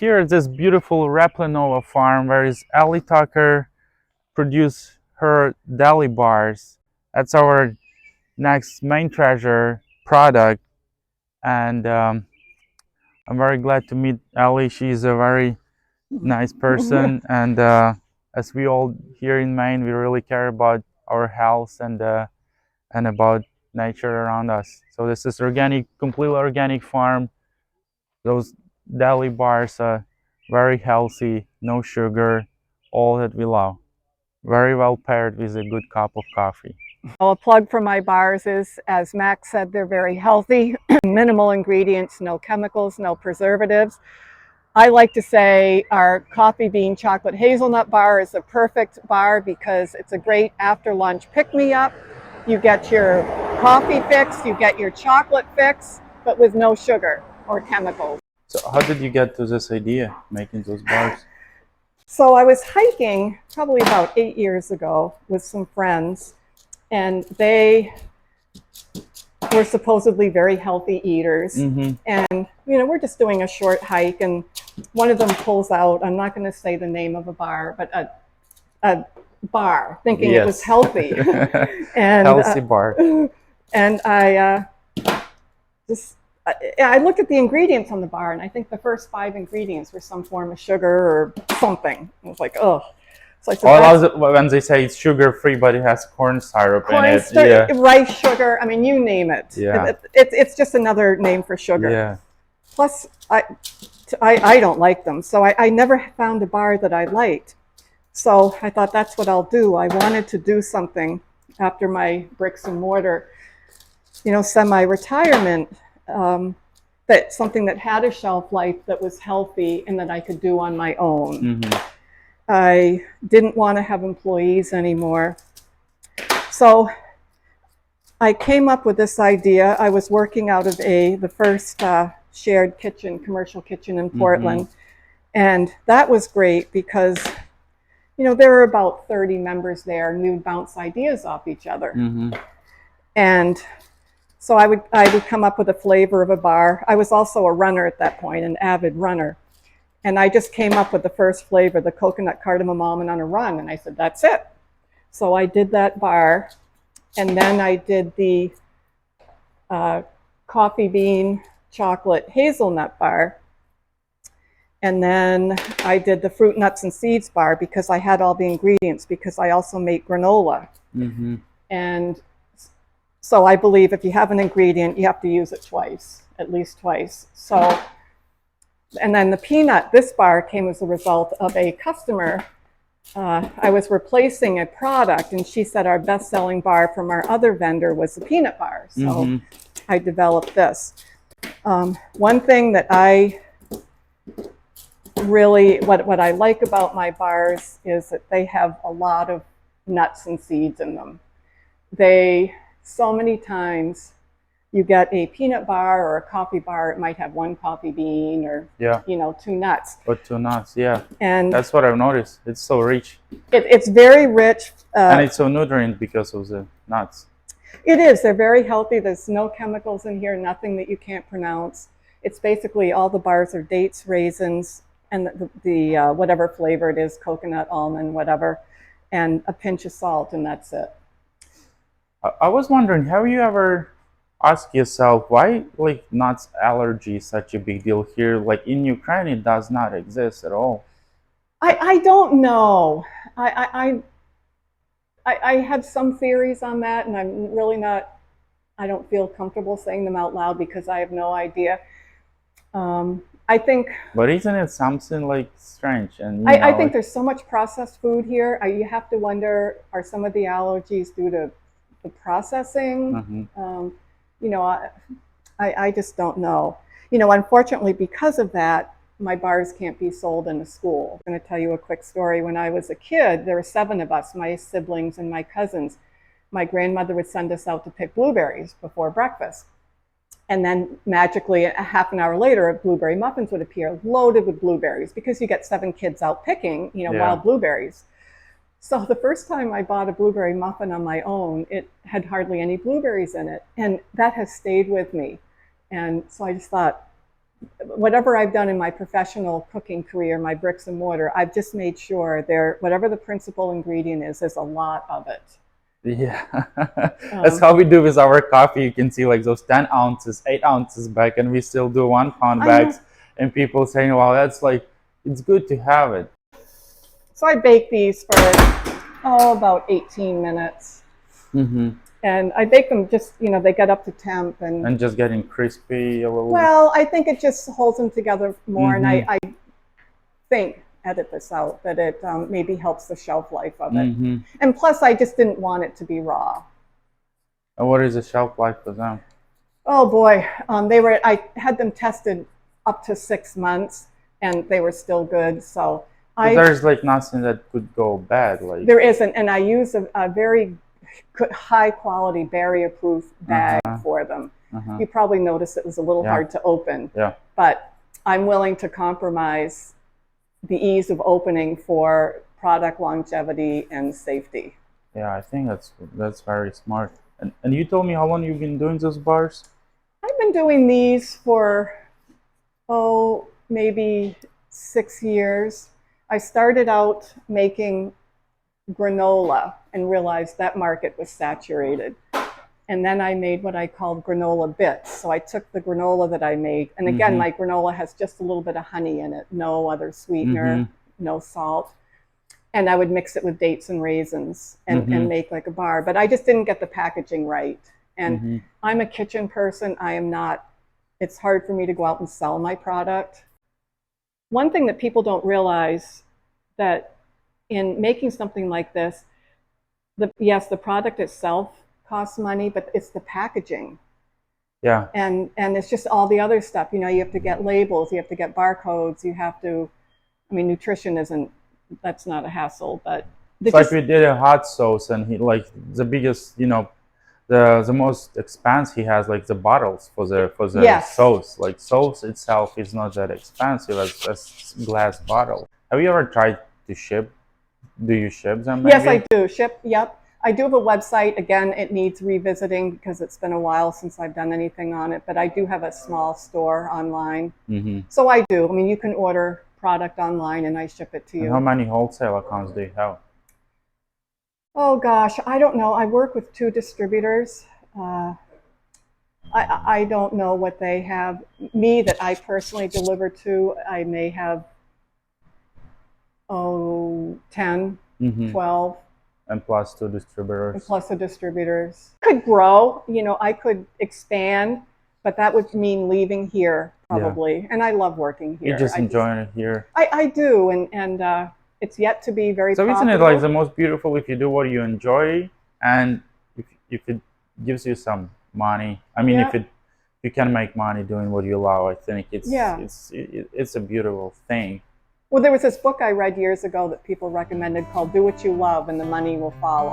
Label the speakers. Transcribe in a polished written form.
Speaker 1: Here is this beautiful Raplanova farm where is Ellie Tucker produce her deli bars. That's our next main treasure product, and I'm very glad to meet Ellie. She's a very nice person, and as we all here in Maine, we really care about our health and about nature around us. So this is organic, completely organic farm. Those deli bars are very healthy, no sugar, all that we love. Very well paired with a good cup of coffee.
Speaker 2: A plug for my bars is, as Max said, they're very healthy, minimal ingredients, no chemicals, no preservatives. I like to say our coffee bean chocolate hazelnut bar is a perfect bar because it's a great after lunch pick-me-up. You get your coffee fix, you get your chocolate fix, but with no sugar or chemicals.
Speaker 1: So how did you get to this idea, making those bars?
Speaker 2: So I was hiking probably about 8 years ago with some friends, and they were supposedly very healthy eaters. And, we're just doing a short hike, and one of them pulls out, I'm not going to say the name of a bar, but a bar, thinking it was healthy. And
Speaker 1: healthy bar.
Speaker 2: And I looked at the ingredients on the bar, and I think the first 5 ingredients were some form of sugar or something. I was like, oh. So I said,
Speaker 1: I love it when they say it's sugar-free, but it has corn syrup in it.
Speaker 2: Rice sugar, I mean, you name it.
Speaker 1: Yeah.
Speaker 2: It's just another name for sugar.
Speaker 1: Yeah.
Speaker 2: Plus, I don't like them, so I never found a bar that I liked. So I thought, that's what I'll do. I wanted to do something after my bricks and mortar, semi-retirement, that something that had a shelf life that was healthy and that I could do on my own. I didn't want to have employees anymore. So I came up with this idea. I was working out of the first shared kitchen, commercial kitchen in Portland. And that was great because, there were about 30 members there, and we would bounce ideas off each other. And so I would come up with a flavor of a bar. I was also a runner at that point, an avid runner. And I just came up with the first flavor, the coconut cardamom almond on a run. And I said, that's it. So I did that bar. And then I did the coffee bean chocolate hazelnut bar. And then I did the fruit, nuts, and seeds bar because I had all the ingredients, because I also make granola. And so I believe if you have an ingredient, you have to use it twice, at least twice. So. And then the peanut, this bar came as a result of a customer. I was replacing a product, and she said our best-selling bar from our other vendor was the peanut bar. So I developed this. One thing that I really, what I like about my bars is that they have a lot of nuts and seeds in them. So many times, you get a peanut bar or a coffee bar, it might have 1 coffee bean or 2 nuts.
Speaker 1: Or 2 nuts, yeah.
Speaker 2: And
Speaker 1: that's what I've noticed. It's so rich.
Speaker 2: It's very rich.
Speaker 1: And it's so nutrient because of the nuts.
Speaker 2: It is. They're very healthy. There's no chemicals in here, nothing that you can't pronounce. It's basically all the bars are dates, raisins, and the whatever flavor it is, coconut, almond, whatever, and a pinch of salt, and that's it.
Speaker 1: I was wondering, have you ever ask yourself why nuts allergy is such a big deal here? Like in Ukraine, it does not exist at all.
Speaker 2: I don't know. I have some theories on that, and I'm really not. I don't feel comfortable saying them out loud because I have no idea. I think.
Speaker 1: But isn't it something strange? And
Speaker 2: I think there's so much processed food here. You have to wonder: are some of the allergies due to the processing? I just don't know. Unfortunately, because of that, my bars can't be sold in a school. I'm going to tell you a quick story. When I was a kid, there were 7 of us, my siblings and my cousins. My grandmother would send us out to pick blueberries before breakfast. And then magically, a half an hour later, blueberry muffins would appear loaded with blueberries because you get 7 kids out picking, wild blueberries. So the first time I bought a blueberry muffin on my own, it had hardly any blueberries in it. And that has stayed with me. And so I just thought, whatever I've done in my professional cooking career, my bricks and mortar, I've just made sure there, whatever the principal ingredient is, there's a lot of it.
Speaker 1: Yeah, that's how we do with our coffee. You can see like those 10 ounces, 8 ounces bag, and we still do 1 pound bags. And people saying, well, that's like, it's good to have it.
Speaker 2: So I bake these for, about 18 minutes.
Speaker 1: Mm-hmm.
Speaker 2: And I bake them just, they get up to temp.
Speaker 1: And just getting crispy a little
Speaker 2: Well, I think it just holds them together more.
Speaker 1: Mm-hmm.
Speaker 2: And I think, edit this out, that it maybe helps the shelf life of it.
Speaker 1: Mm-hmm.
Speaker 2: And plus, I just didn't want it to be raw.
Speaker 1: And what is the shelf life for them?
Speaker 2: Oh boy, I had them tested up to 6 months, and they were still good. So
Speaker 1: there's like nothing that could go bad. Like
Speaker 2: there isn't, and I use a very good, high quality barrier proof bag for them. You probably noticed it was a little hard to open.
Speaker 1: Yeah.
Speaker 2: But I'm willing to compromise the ease of opening for product longevity and safety.
Speaker 1: Yeah, I think that's very smart. And you told me how long you've been doing those bars?
Speaker 2: I've been doing these for, maybe 6 years. I started out making granola and realized that market was saturated. And then I made what I called granola bits. So I took the granola that I made, and again, my granola has just a little bit of honey in it, no other sweetener, no salt. And I would mix it with dates and raisins and make like a bar. But I just didn't get the packaging right. And I'm a kitchen person. I am not, it's hard for me to go out and sell my product. One thing that people don't realize, that in making something like this, yes, the product itself costs money, but it's the packaging.
Speaker 1: Yeah.
Speaker 2: And it's just all the other stuff. You have to get labels, you have to get barcodes, you have to, nutrition isn't, that's not a hassle, but
Speaker 1: it's like we did a hot sauce, and he like the biggest, the most expensive he has, like the bottles for the sauce. Like sauce itself is not that expensive as a glass bottle. Have you ever tried to ship? Do you ship them? Maybe?
Speaker 2: Yes, I do ship. Yep. I do have a website. Again, it needs revisiting because it's been a while since I've done anything on it, but I do have a small store online. So I do. You can order product online and I ship it to you.
Speaker 1: And how many wholesale accounts do you have?
Speaker 2: Oh gosh, I don't know. I work with 2 distributors. I don't know what they have. Me, that I personally deliver to, I may have 10, 12.
Speaker 1: And plus 2 distributors.
Speaker 2: And plus the distributors. Could grow, I could expand, but that would mean leaving here probably. And I love working here.
Speaker 1: You're just enjoying it here.
Speaker 2: I do, and it's yet to be very profitable.
Speaker 1: So isn't it like the most beautiful if you do what you enjoy, and if it gives you some money? If you can make money doing what you love, I think it's a beautiful thing.
Speaker 2: Well, there was this book I read years ago that people recommended called Do What You Love and the Money Will Follow.